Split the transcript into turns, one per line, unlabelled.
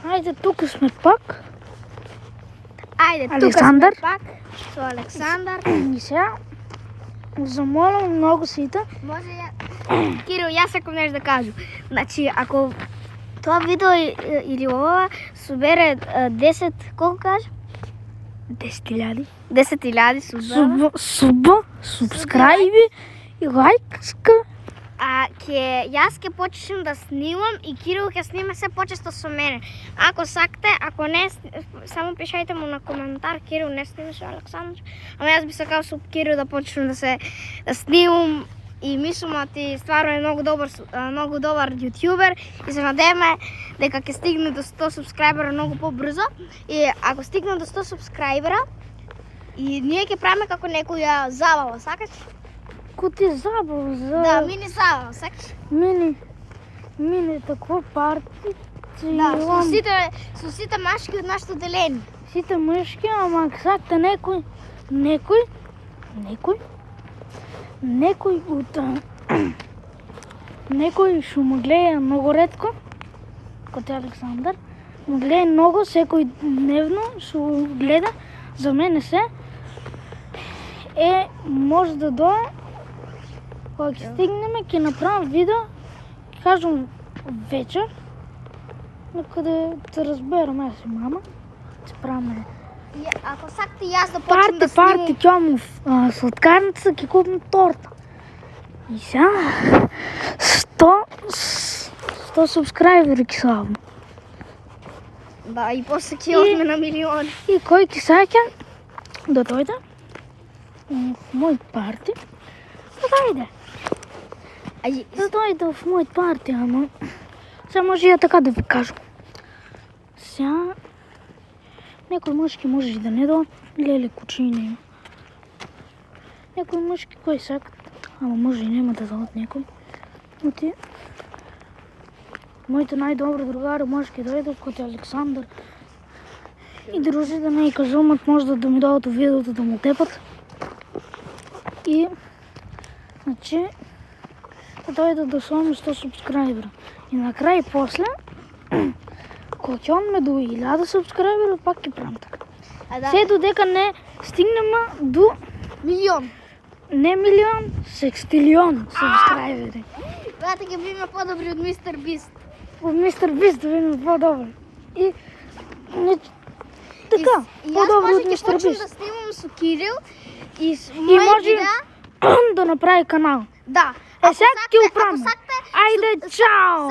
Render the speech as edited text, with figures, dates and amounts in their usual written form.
Ајде, тука сме пак.
Ајде, тука
Александар.
сме пак со Александар.
И сега, замолам многу сите.
Може ја... Кирил, јас сакам нешто да кажу. Значи, ако тоа видео или ова собере 10, колку кажа?
10.000.
10.000 собере.
Субскрайби и лайкска.
Јас ќе почнем да снимам и Кирил ќе снима се почесто со мене. Ако сакате, ако не, само пишајте му на коментар Кирил не снима со Александар. Ама јас би сакал со Кирил да почнем да снимам и мислам ти стварно е многу добар јутјубер и се надеваме дека ќе стигне до 100 субскрајбера многу побрзо. И ако стигне до 100 субскрајбера и ние ќе правиме како некоја забава, сакаш?
Коти забава за...
Да, мини забава, сакаш?
Мини такво парти.
Да, со сите машки од нашето деление.
Сите мъжки, ама ако сакате некој от... Некој што ме гледа многу ретко, кој Александар, ме гледа многу, секој дневно што гледа, за мене се, може да дое, кога ќе стигнеме, ќе направам видео, ќе кажам вечер, некаде да разберам јас и мама, ќе правиме.
Ако сакате јас да почнем да
Парти, ќе имам сладкарница, ќе купим торта. И сега 100 субскрайбери ќе славам.
Да, и после ќе одиме на милиони.
И кој ќе саќа да дојде в мој парти, да дојде. Да дојде в мој парти, ама сега може ја така да ви кажам. Сега некои мъжки може и да не дойдат, леле кучиња има. Некои мъжки кои сакат, ама може и нема да дойдат некои. Оти моите најдобри другари мъжки дојдат, кој Александар. И дружи да не и кажумат, може да ми дойдат у видеото да му тепат. И значи да дојдат да сложим 100 субскрайбера. И на крај после кога ќе одиме до 1000 субскрайбера, пак ќе правам така. Се додека не стигнеме до
милион.
Не милион, секстилион субскрайбери.
Брате, ќе биме подобри од Мистер Бист.
Од Мистер Бист да биме подобри. И така, подобри од Мистер Бист.
Јас може ќе почнем да снимам со Кирил и
може да направи канал.
Да.
Сега ќе го правим. Ајде, чао!